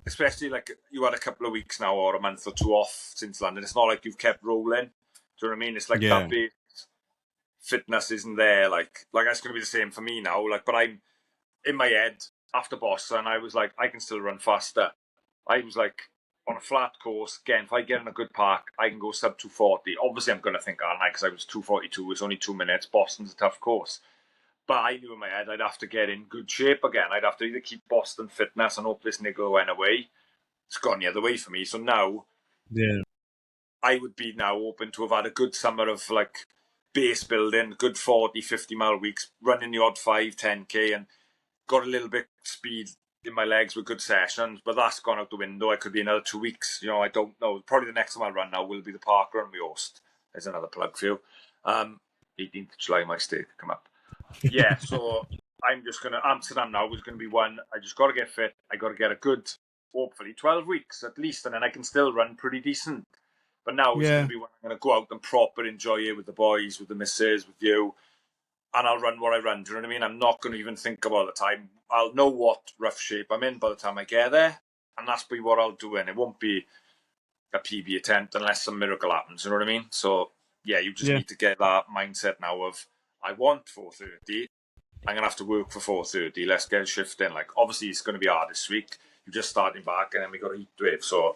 Especially like you had a couple of weeks now or a month or two off since London. It's not like you've kept rolling. Do you know what I mean? It's like that big fitness isn't there. Like that's going to be the same for me now. Like, but I'm in my head after Boston. I was like, I can still run faster. I was like, on a flat course again. If I get in a good park, I can go sub 240. Obviously, I'm going to think, aren't I? Because I was 242. It's only 2 minutes. Boston's a tough course. But I knew in my head I'd have to get in good shape again. I'd have to either keep Boston fitness and hope this niggle went away. It's gone the other way for me. So now, I would be now open to have had a good summer of like base building, good 40, 50 mile weeks, running the odd 5, 10k, and got a little bit speed in my legs with good sessions. But that's gone out the window. I could be another 2 weeks. You know, I don't know. Probably the next time I run now will be the park run we host. There's another plug for you. 18th of July, my state come up. Yeah, so I'm just going to, Amsterdam now is going to be one. I just got to get fit. I got to get a good, hopefully 12 weeks at least, and then I can still run pretty decent. But now it's going to be when I'm going to go out and proper enjoy it with the boys, with the missus, with you, and I'll run what I run. Do you know what I mean? I'm not going to even think about the time. I'll know what rough shape I'm in by the time I get there, and that's be what I'll do. And it won't be a PB attempt unless some miracle happens. You know what I mean? So yeah, you just need to get that mindset now of, I want 4:30. I'm going to have to work for 4:30. Let's get a shift in. Like, obviously, it's going to be hard this week. You're just starting back, and then we got a heat wave. So,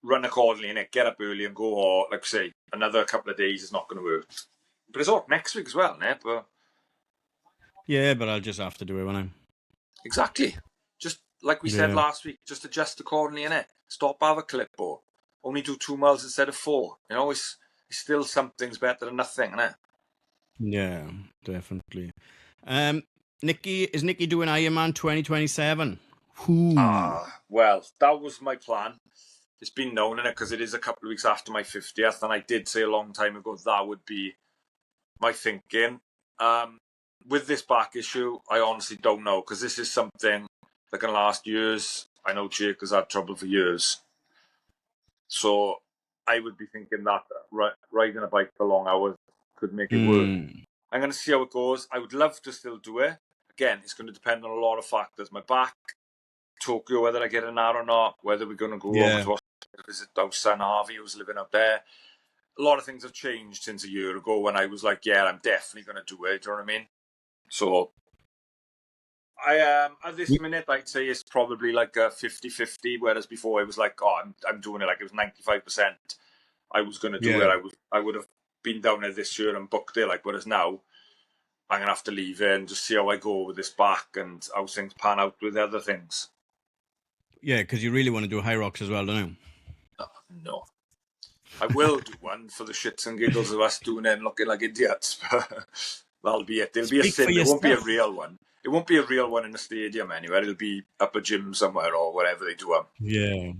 run accordingly, innit? Get up early and go. Or, like I say, another couple of days is not going to work. But it's hot next week as well, innit? But yeah, but I'll just have to do it when I'm. Exactly. Just like we said last week, just adjust accordingly, innit? Stop, have a clipboard. Only do 2 miles instead of 4. You know, it's still something's better than nothing, innit? Yeah, definitely. Is Nikki doing Ironman 2027? Well, that was my plan. It's been known, innit, because it is a couple of weeks after my 50th, and I did say a long time ago that would be my thinking. With this back issue, I honestly don't know, because this is something that can last years. I know Jake has had trouble for years. So I would be thinking that riding a bike for long hours could make it work. I'm going to see how it goes. I would love to still do it. Again, it's going to depend on a lot of factors. My back, Tokyo, whether I get in that or not, whether we're going to go over to visit our son Harvey, who's living up there. A lot of things have changed since a year ago when I was like, yeah, I'm definitely going to do it. Do you know what I mean? So at this minute, I'd say it's probably like a 50-50, whereas before it was like, oh, I'm doing it like it was 95%. I was going to do it. I would have been down there this year and booked it, like, whereas now I'm going to have to leave it and just see how I go with this back and how things pan out with other things. Yeah, because you really want to do High Rocks as well, don't you? No. I will do one for the shits and giggles of us doing it and looking like idiots. That'll be it. There'll be a sim. It won't be a real one. It won't be a real one in a stadium anywhere. It'll be up a gym somewhere or wherever they do them. Yeah.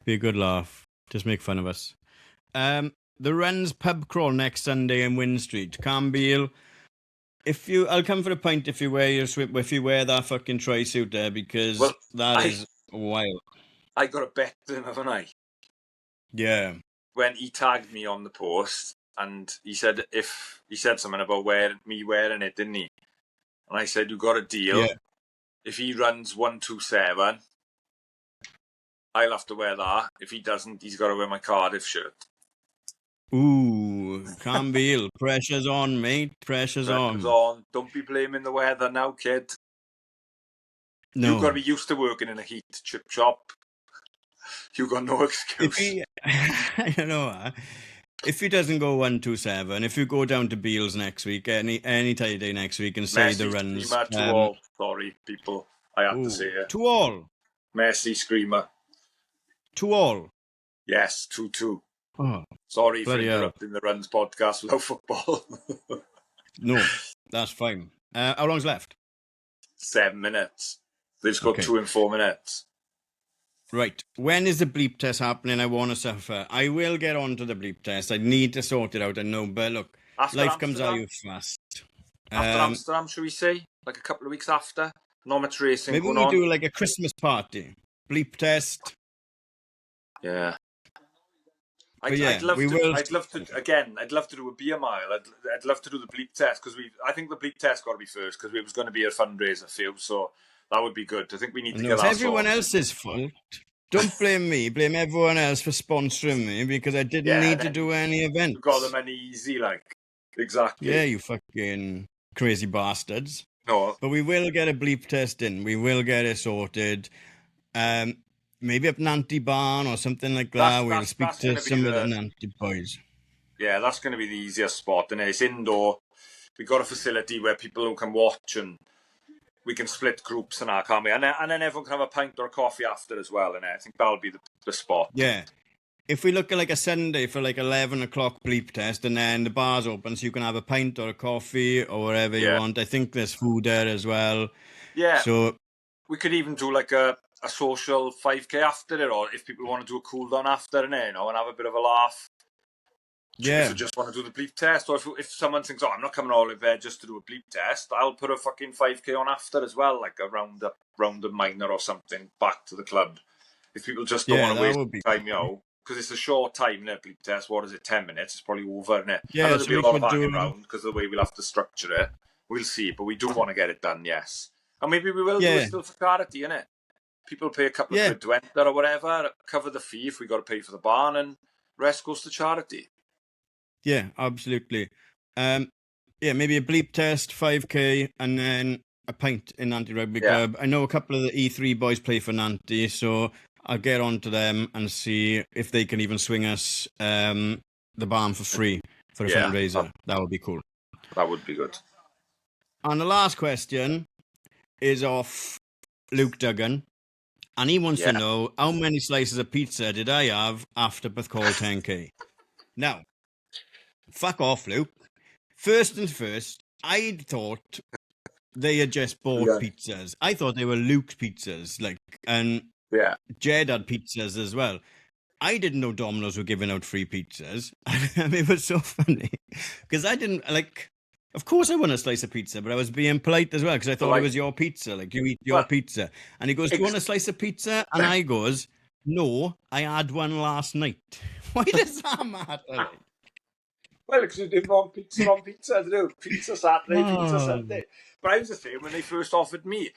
Be a good laugh. Just make fun of us. The Wren's pub crawl next Sunday in Wynn Street. Cambeal. I'll come for a pint if you wear that fucking tri-suit there, because that is wild. I got a bet then, haven't I? Yeah. When he tagged me on the post, and he said something about me wearing it, didn't he? And I said, you got a deal. Yeah. If he runs 1:27, I'll have to wear that. If he doesn't, he's got to wear my Cardiff shirt. Ooh, Cambeal. Pressure's on, mate. Pressure's on. Don't be blaming the weather now, kid. No. You've got to be used to working in a heat chip shop. You've got no excuse. You know, if he doesn't go 1:27, if you go down to Beals next week, any day next week, and say the runs. To all. Sorry, people. I have to say it. To all. Messi screamer. To all. Yes, 2-2. Oh, sorry for interrupting the Runs podcast without football. No, that's fine. How long's left? 7 minutes. They've scored 2 in 4 minutes. Right. When is the bleep test happening? I want to suffer. I will get on to the bleep test. I need to sort it out. I know, but look, life comes at you fast. After Amsterdam, should we say? Like a couple of weeks after? Not much racing maybe going on. Maybe we do like a Christmas party. Bleep test. Yeah. I'd love to do a beer mile. I'd love to do the bleep test because I think the bleep test got to be first because it was going to be a fundraiser field, so that would be good. I think we need to get that. It's everyone else's fault. Don't blame me. Blame everyone else for sponsoring me because I didn't need to do any events. You got them any easy, like exactly. Yeah, you fucking crazy bastards. No, but we will get a bleep test in. We will get it sorted. Maybe up Nanty Barn or something like that. We'll speak to some of the Nanty boys. Yeah, that's going to be the easiest spot. And it's indoor. We've got a facility where people can watch and we can split groups and that, can't we? And then everyone can have a pint or a coffee after as well. And I think that'll be the spot. Yeah. If we look at like a Sunday for like 11 o'clock bleep test and then the bar's open so you can have a pint or a coffee or whatever you want. I think there's food there as well. Yeah. So we could even do like a social 5K after it, or if people want to do a cool down after, and have a bit of a laugh. Yeah. If you just want to do the bleep test, or if someone thinks, I'm not coming all the way there just to do a bleep test, I'll put a fucking 5K on after as well, like a round of minor or something back to the club. If people just don't want to waste time, because it's a short time, innit, bleep test. What is it, 10 minutes? It's probably over, innit? Yeah, I know there'll be a lot of hanging around because of the way we'll have to structure it. We'll see, but we do want to get it done, yes. And maybe we will do it still for charity, innit? People pay a couple of quid to enter or whatever, cover the fee if we got to pay for the barn, and rest goes to charity. Yeah, absolutely. Maybe a bleep test, 5K, and then a pint in Nanty Rugby Club. I know a couple of the E3 boys play for Nanty, so I'll get on to them and see if they can even swing us the barn for free for a fundraiser. That would be cool. That would be good. And the last question is off Luke Duggan. And he wants to know, how many slices of pizza did I have after Bethcall 10K? Now, fuck off, Luke. First, I thought they had just bought pizzas. I thought they were Luke's pizzas, and Jed had pizzas as well. I didn't know Domino's were giving out free pizzas. It was so funny because I didn't Of course I want a slice of pizza, but I was being polite as well because I thought it was your pizza. Like, you eat your pizza. And he goes, do you want a slice of pizza? And I goes, no, I had one last night. Why does that matter? Well, because we didn't want pizza on pizza, I don't know. Pizza Saturday, pizza Sunday. But I was the same when they first offered me.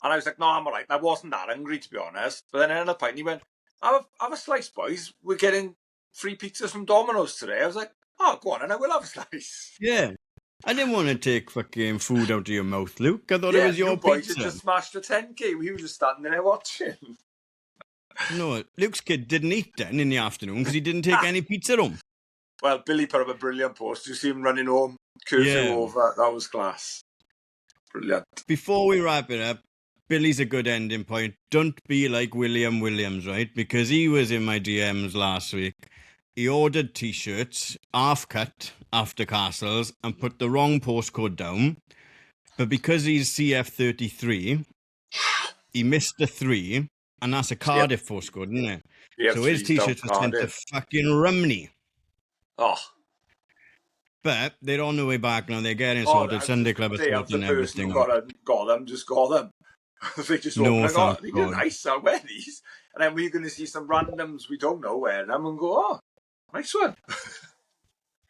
And I was like, no, I'm all right. I wasn't that hungry, to be honest. But then at another point, he went, have a slice, boys. We're getting free pizzas from Domino's today. I was like, oh, go on, and I will have a slice. Yeah. I didn't want to take fucking food out of your mouth, Luke. I thought it was your you boys pizza. had just smashed a 10K. We were just standing there watching. No, Luke's kid didn't eat then in the afternoon because he didn't take any pizza home. Well, Billy put up a brilliant post. You see him running home, curfew over. That was class. Brilliant. Before we wrap it up, Billy's a good ending point. Don't be like William Williams, right? Because he was in my DMs last week. He ordered T-shirts, half cut, after Castles, and put the wrong postcode down. But because he's CF33, he missed the 3, and that's a Cardiff postcode, isn't it? So his T-shirts were sent to fucking Rumney. Oh. But they're on the way back now. They're getting sorted. Sunday Club is sorting everything out. Got them. They just open and go, they're nice, I'll wear these. And then we're going to see some randoms we don't know wearing them and go, oh, nice one.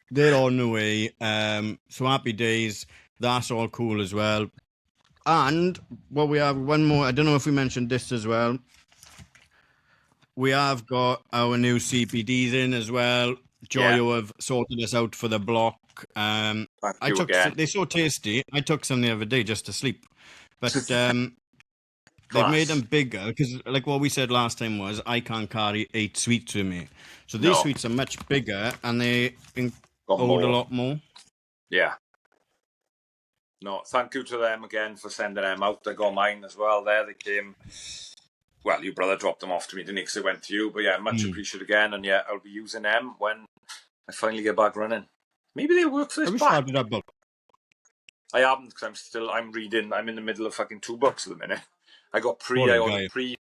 They're on the way. So happy days. That's all cool as well. And well, we have one more. I don't know if we mentioned this as well. We have got our new CPDs in as well. Joyo have sorted us out for the block. They're so tasty. I took some the other day just to sleep. But they've made them bigger because, like what we said last time was, I can't carry 8 sweets with me. So these sweets are much bigger and they hold a lot more. Yeah. No, thank you to them again for sending them out. They got mine as well there. They came... Well, your brother dropped them off to me, didn't he? Because they went to you. But yeah, much appreciated again. And yeah, I'll be using them when I finally get back running. Maybe they'll work for this back. I haven't because I'm reading. I'm in the middle of fucking 2 books at the minute. I ordered pre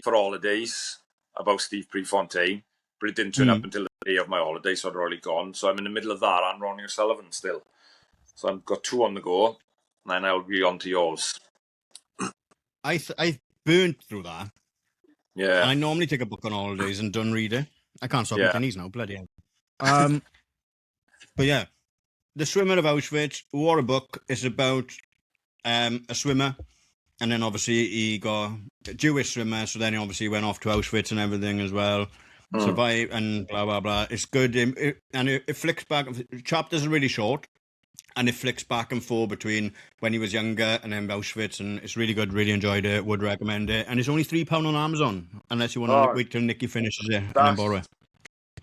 for holidays about Steve Prefontaine, but it didn't turn up until the day of my holiday, so I'd already gone. So I'm in the middle of that and Ronnie O'Sullivan still. So I've got 2 on the go, and then I'll be on to yours. I burnt through that. Yeah. And I normally take a book on holidays and don't read it. I can't stop my knees now, bloody hell. But yeah, The Swimmer of Auschwitz, what a book. It's about a swimmer, and then obviously he got a Jewish swimmer, so then he obviously went off to Auschwitz and everything as well. Survive and blah, blah, blah. It's good. It flicks back. Chapters are really short. And it flicks back and forth between when he was younger and then Auschwitz, and it's really good. Really enjoyed it. Would recommend it. And it's only £3 on Amazon, unless you want to wait till Nicky finishes it and then borrow it.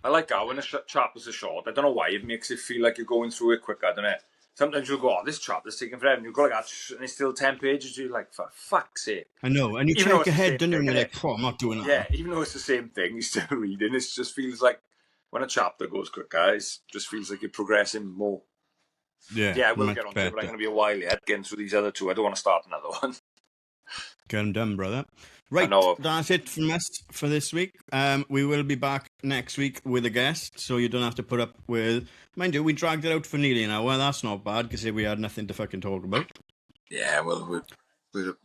I like that when the chapters are short. I don't know why it makes it feel like you're going through it quicker, doesn't it? Sometimes you'll go, oh, this chapter's taking forever, and you go like that, and it's still 10 pages. You're like, for fuck's sake! I know, and you check ahead, don't you? And you're like, oh, I'm not doing that. Yeah, even though it's the same thing, you're still reading. It just feels like when a chapter goes quicker, it just feels like you're progressing more. Yeah, we'll get on to it, but I'm going to be a while yet getting through these other 2. I don't want to start another one. Get them done, brother. Right, that's it from us for this week. We will be back next week with a guest, so you don't have to put up with... Mind you, we dragged it out for nearly an hour. That's not bad, because we had nothing to fucking talk about. Yeah, well,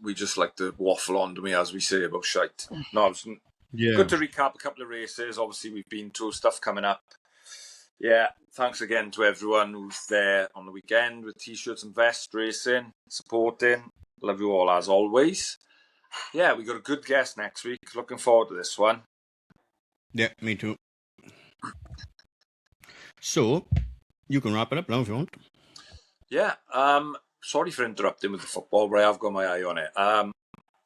we just like to waffle on to me, as we say, about shite. No, it's good to recap a couple of races. Obviously, we've been to stuff coming up. Yeah, thanks again to everyone who's there on the weekend with T-shirts and vests, racing, supporting. Love you all as always. Yeah, we got a good guest next week. Looking forward to this one. Yeah, me too. So, you can wrap it up now if you want. Yeah, sorry for interrupting with the football, but I have got my eye on it.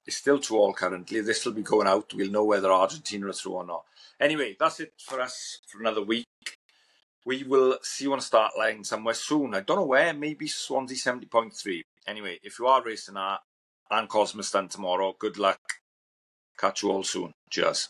It's still 2-2 currently. This will be going out. We'll know whether Argentina are through or not. Anyway, that's it for us for another week. We will see you on a start line somewhere soon. I don't know where, maybe Swansea 70.3. Anyway, if you are racing that and Cosmoston tomorrow, good luck. Catch you all soon. Cheers.